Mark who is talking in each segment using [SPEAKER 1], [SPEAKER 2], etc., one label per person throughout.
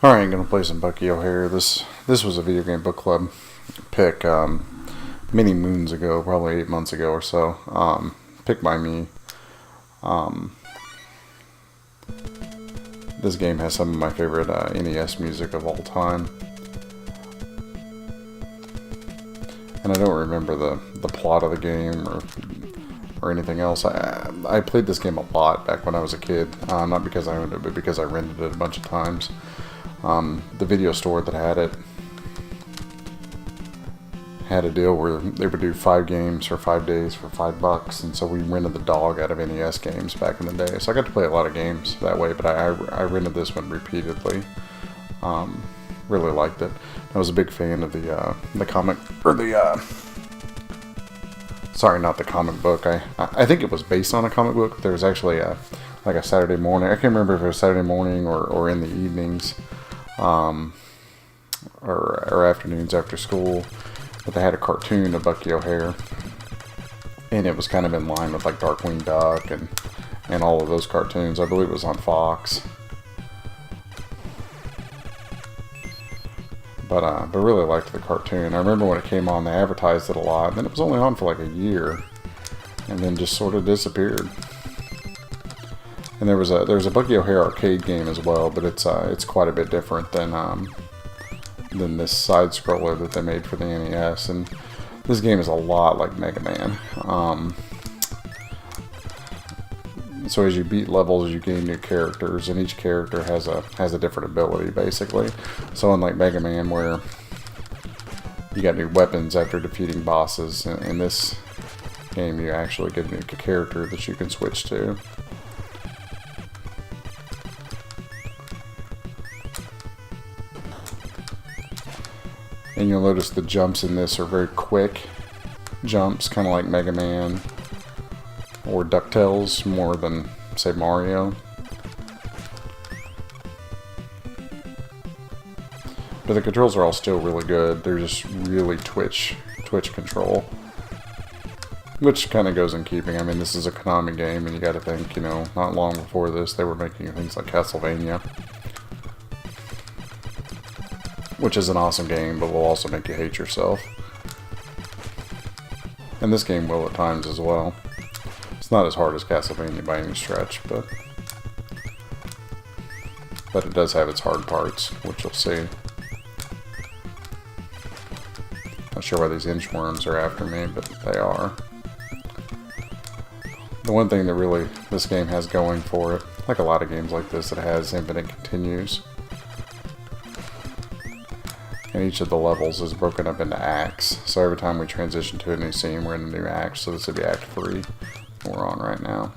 [SPEAKER 1] Alright, I'm gonna play some Bucky O'Hare. This was a video game book club pick many moons ago, probably 8 months ago or so. Picked by me. Um, this game has some of my favorite NES music of all time, and I don't remember the plot of the game or anything else. I played this game a lot back when I was a kid, not because I owned it, but because I rented it a bunch of times. The video store that had it had a deal where they would do 5 games for 5 days for $5, and so we rented the dog out of NES games back in the day. So I got to play a lot of games that way, but I rented this one repeatedly. Really liked it. I was a big fan of the comic, or sorry, not the comic book. I think it was based on a comic book. There was actually like a Saturday morning. I can't remember if it was Saturday morning or in the evenings, or afternoons after school. But they had a cartoon of Bucky O'Hare, and it was kind of in line with like Darkwing Duck and all of those cartoons. I believe it was on Fox. But really liked the cartoon. I remember when it came on, they advertised it a lot, and then it was only on for like a year, and then just sort of disappeared. And there was a Bucky O'Hare arcade game as well, but it's quite a bit different than this side scroller that they made for the NES. And this game is a lot like Mega Man. So as you beat levels, you gain new characters, and each character has a different ability, basically. So unlike Mega Man, where you got new weapons after defeating bosses, in this game you actually get a new character that you can switch to. And you'll notice the jumps in this are very quick jumps, kind of like Mega Man or DuckTales, more than, say, Mario. But the controls are all still really good. They're just really twitch control, which kind of goes in keeping. I mean, this is a Konami game, and you got to think, you know, not long before this, they were making things like Castlevania, which is an awesome game, but will also make you hate yourself. And this game will at times as well. It's not as hard as Castlevania by any stretch, but it does have its hard parts, which you'll see. Not sure why these inchworms are after me, but they are. The one thing that really this game has going for it, like a lot of games like this, it has infinite continues. And each of the levels is broken up into acts. So every time we transition to a new scene, we're in a new act. So this would be Act 3 we're on right now.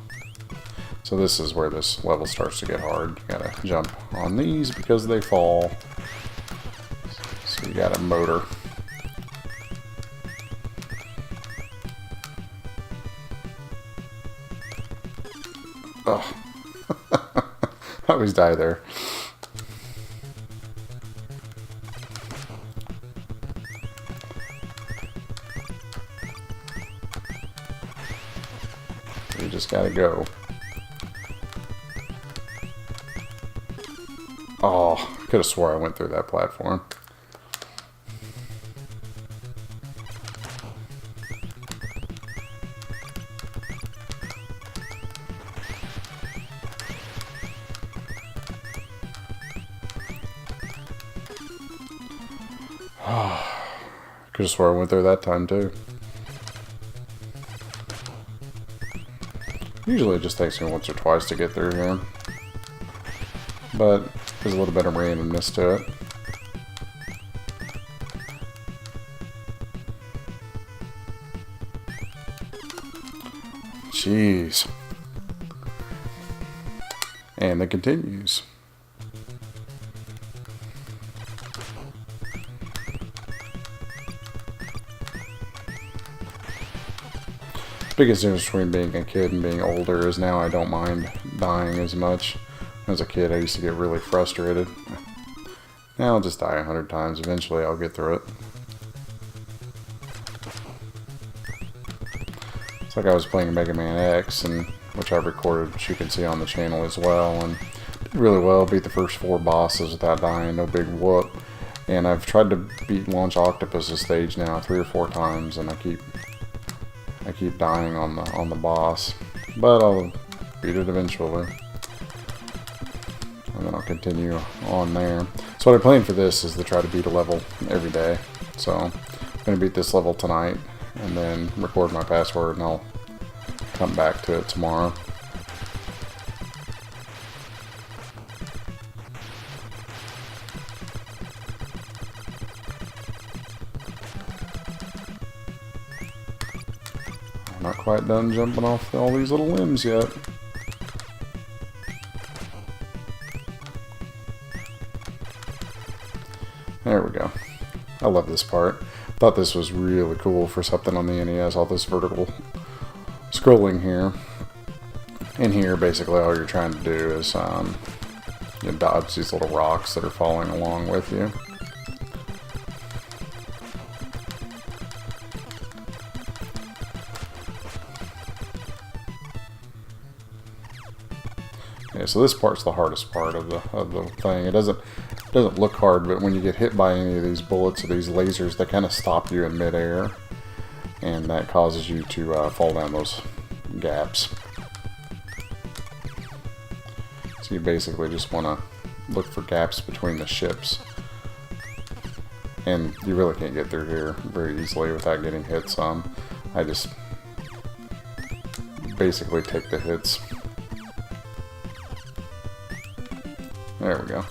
[SPEAKER 1] So this is where this level starts to get hard. You gotta jump on these because they fall. So you got a motor. Oh. I always die there. You just gotta go. Oh, could have swore I went through that platform. Could have swore I went through that time too. Usually it just takes me once or twice to get through here, but there's a little bit of randomness to it. Jeez. And it continues. Biggest difference between being a kid and being older is now I don't mind dying as much. As a kid, I used to get really frustrated. Now I'll just die 100 times. Eventually I'll get through it. It's like I was playing Mega Man X, and which I've recorded, which you can see on the channel as well, and really well. Beat the first 4 bosses without dying, no big whoop. And I've tried to beat Launch Octopus's stage now 3 or 4 times, and I keep dying on the boss. But I'll beat it eventually. And then I'll continue on there. So what I plan for this is to try to beat a level every day. So I'm going to beat this level tonight, and then record my password, and I'll come back to it tomorrow. I'm not quite done jumping off all these little limbs yet. There we go. I love this part. Thought this was really cool for something on the NES, all this vertical scrolling here. In here, basically all you're trying to do is you dodge these little rocks that are falling along with you. Yeah, so this part's the hardest part of the thing. It doesn't look hard, but when you get hit by any of these bullets or these lasers, they kind of stop you in midair, and that causes you to fall down those gaps. So you basically just want to look for gaps between the ships, and you really can't get through here very easily without getting hit some. I just basically take the hits. There we go.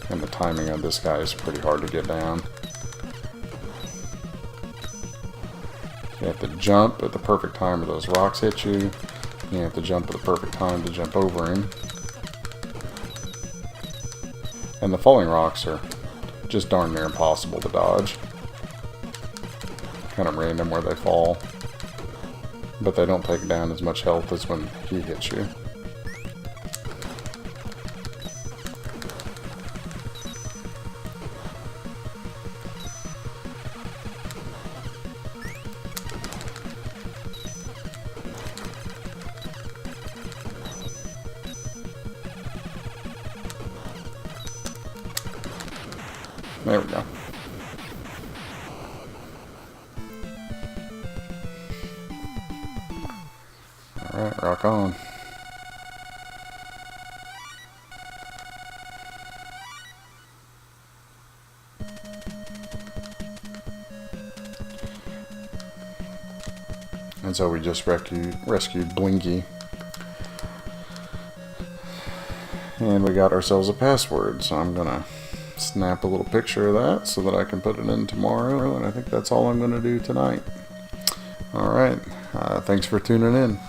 [SPEAKER 1] And the timing of this guy is pretty hard to get down. You have to jump at the perfect time where those rocks hit you. You have to jump at the perfect time to jump over him. And the falling rocks are just darn near impossible to dodge. Kind of random where they fall. But they don't take down as much health as when he hits you. There we go. Alright, rock on. And so we just rescued Blinky. And we got ourselves a password, so I'm gonna snap a little picture of that so that I can put it in tomorrow, and I think that's all I'm gonna do tonight. Alright, thanks for tuning in.